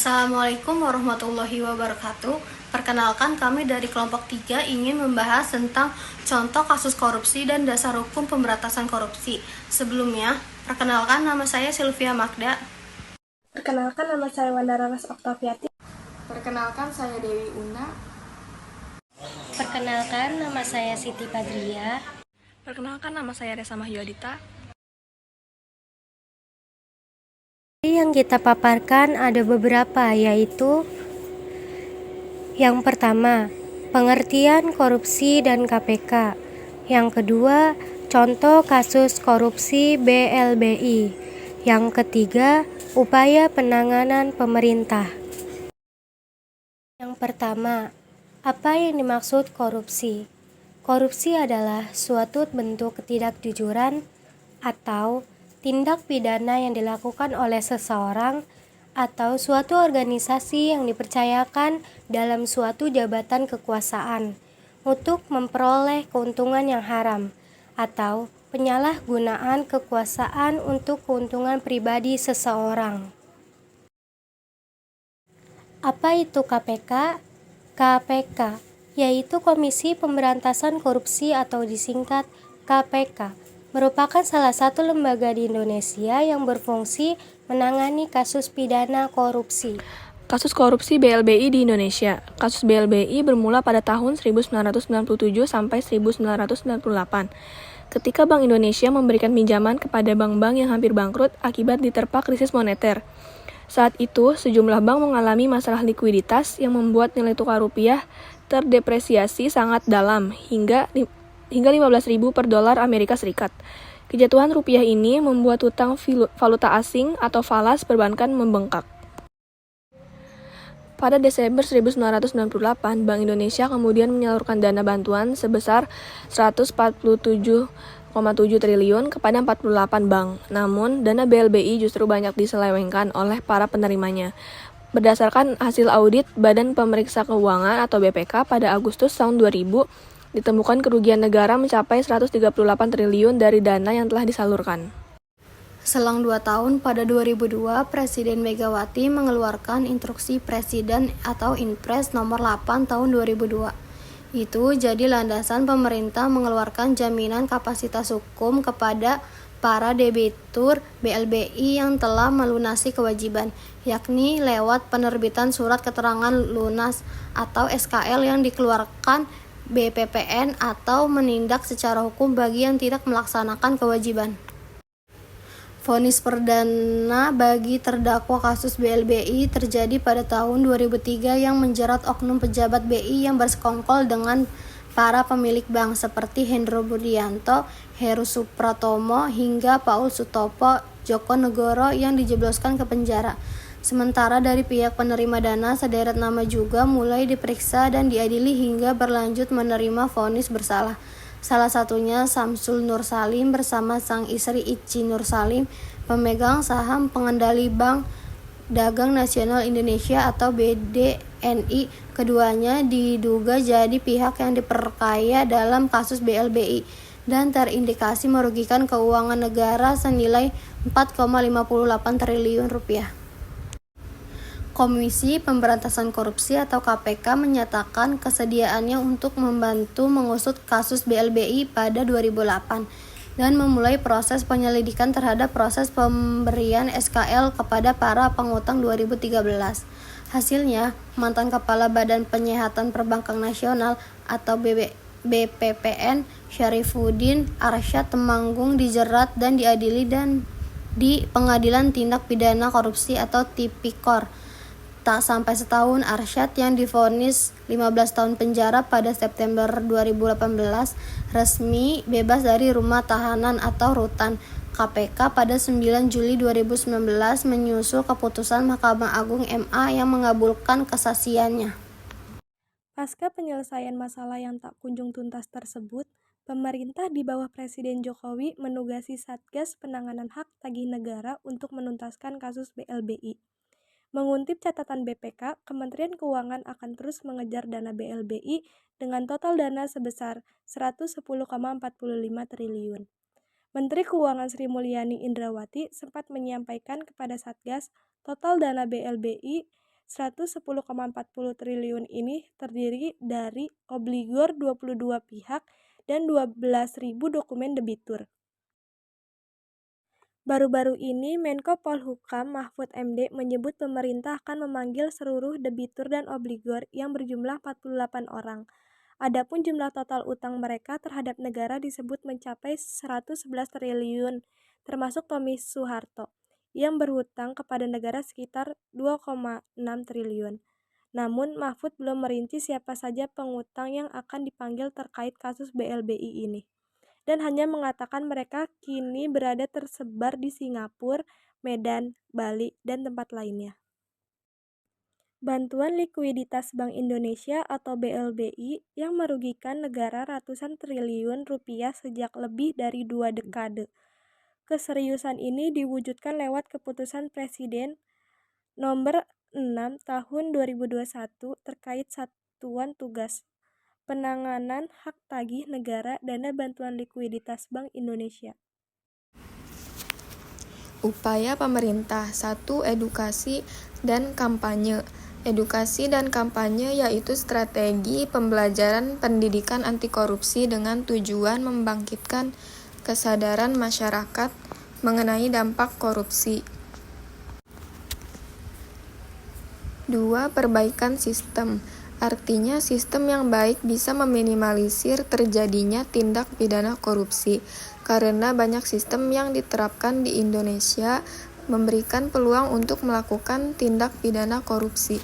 Assalamualaikum warahmatullahi wabarakatuh. Perkenalkan, kami dari kelompok 3 ingin membahas tentang contoh kasus korupsi dan dasar hukum pemberantasan korupsi. Sebelumnya, perkenalkan, nama saya Sylvia Magda. Perkenalkan, nama saya Wanda Raras Oktaviati. Perkenalkan, saya Dewi Una. Perkenalkan, nama saya Siti Padria. Perkenalkan, nama saya Resa Mahyudita. Yang kita paparkan ada beberapa, yaitu yang pertama, pengertian korupsi dan KPK. Yang kedua, contoh kasus korupsi BLBI. Yang ketiga, upaya penanganan pemerintah. Yang pertama, apa yang dimaksud korupsi? Korupsi adalah suatu bentuk ketidakjujuran atau tindak pidana yang dilakukan oleh seseorang atau suatu organisasi yang dipercayakan dalam suatu jabatan kekuasaan untuk memperoleh keuntungan yang haram atau penyalahgunaan kekuasaan untuk keuntungan pribadi seseorang. Apa itu KPK? KPK yaitu Komisi Pemberantasan Korupsi atau disingkat KPK, merupakan salah satu lembaga di Indonesia yang berfungsi menangani kasus pidana korupsi. Kasus korupsi BLBI di Indonesia. Kasus BLBI bermula pada tahun 1997 sampai 1998. Ketika Bank Indonesia memberikan pinjaman kepada bank-bank yang hampir bangkrut akibat diterpa krisis moneter. Saat itu, sejumlah bank mengalami masalah likuiditas yang membuat nilai tukar rupiah terdepresiasi sangat dalam hingga 15.000 per dolar Amerika Serikat. Kejatuhan rupiah ini membuat hutang valuta asing atau falas perbankan membengkak. Pada Desember 1998, Bank Indonesia kemudian menyalurkan dana bantuan sebesar 147,7 triliun kepada 48 bank. Namun, dana BLBI justru banyak diselewengkan oleh para penerimanya. Berdasarkan hasil audit Badan Pemeriksa Keuangan atau BPK pada Agustus tahun 2000, ditemukan kerugian negara mencapai 138 triliun dari dana yang telah disalurkan. Selang 2 tahun, pada 2002, Presiden Megawati mengeluarkan Instruksi Presiden atau Inpres nomor 8 tahun 2002. Itu jadi landasan pemerintah mengeluarkan jaminan kapasitas hukum kepada para debitur BLBI yang telah melunasi kewajiban, yakni lewat penerbitan surat keterangan lunas atau SKL yang dikeluarkan BPPN atau menindak secara hukum bagi yang tidak melaksanakan kewajiban. Vonis perdana bagi terdakwa kasus BLBI terjadi pada tahun 2003 yang menjerat oknum pejabat BI yang bersekongkol dengan para pemilik bank seperti Hendro Budianto, Heru Supratomo, hingga Paul Sutopo Joko Negoro yang dijebloskan ke penjara. Sementara dari pihak penerima dana, sederet nama juga mulai diperiksa dan diadili hingga berlanjut menerima vonis bersalah. Salah satunya Samsul Nur Salim bersama sang istri Ici Nur Salim, pemegang saham pengendali Bank Dagang Nasional Indonesia atau BDNI. Keduanya diduga jadi pihak yang diperkaya dalam kasus BLBI dan terindikasi merugikan keuangan negara senilai 4,58 triliun rupiah. Komisi Pemberantasan Korupsi atau KPK menyatakan kesediaannya untuk membantu mengusut kasus BLBI pada 2008 dan memulai proses penyelidikan terhadap proses pemberian SKL kepada para pengutang 2013. Hasilnya, mantan Kepala Badan Penyihatan Perbankan Nasional atau BPPN Syarifuddin Arsyad Temanggung dijerat dan diadili di Pengadilan Tindak Pidana Korupsi atau Tipikor. Tak sampai setahun, Arsyad yang divonis 15 tahun penjara pada September 2018 resmi bebas dari rumah tahanan atau rutan KPK pada 9 Juli 2019 menyusul keputusan Mahkamah Agung MA yang mengabulkan kasasiannya. Pasca penyelesaian masalah yang tak kunjung tuntas tersebut, pemerintah di bawah Presiden Jokowi menugasi Satgas Penanganan Hak Tagih Negara untuk menuntaskan kasus BLBI. Mengutip catatan BPK, Kementerian Keuangan akan terus mengejar dana BLBI dengan total dana sebesar 110,45 triliun. Menteri Keuangan Sri Mulyani Indrawati sempat menyampaikan kepada Satgas total dana BLBI 110,40 triliun ini terdiri dari obligor 22 pihak dan 12.000 dokumen debitur. Baru-baru ini, Menko Polhukam Mahfud MD menyebut pemerintah akan memanggil seluruh debitur dan obligor yang berjumlah 48 orang. Adapun jumlah total utang mereka terhadap negara disebut mencapai 111 triliun, termasuk Tommy Soeharto, yang berhutang kepada negara sekitar 2,6 triliun. Namun, Mahfud belum merinci siapa saja pengutang yang akan dipanggil terkait kasus BLBI ini, dan hanya mengatakan mereka kini berada tersebar di Singapura, Medan, Bali, dan tempat lainnya. Bantuan likuiditas Bank Indonesia atau BLBI yang merugikan negara ratusan triliun rupiah sejak lebih dari 2 dekade. Keseriusan ini diwujudkan lewat keputusan Presiden nomor 6 tahun 2021 terkait Satuan Tugas Penanganan Hak Tagih Negara Dana Bantuan Likuiditas Bank Indonesia. Upaya pemerintah 1. Edukasi dan kampanye. Edukasi dan kampanye yaitu strategi pembelajaran pendidikan anti korupsi dengan tujuan membangkitkan kesadaran masyarakat mengenai dampak korupsi. 2. Perbaikan sistem. Artinya sistem yang baik bisa meminimalisir terjadinya tindak pidana korupsi, karena banyak sistem yang diterapkan di Indonesia memberikan peluang untuk melakukan tindak pidana korupsi.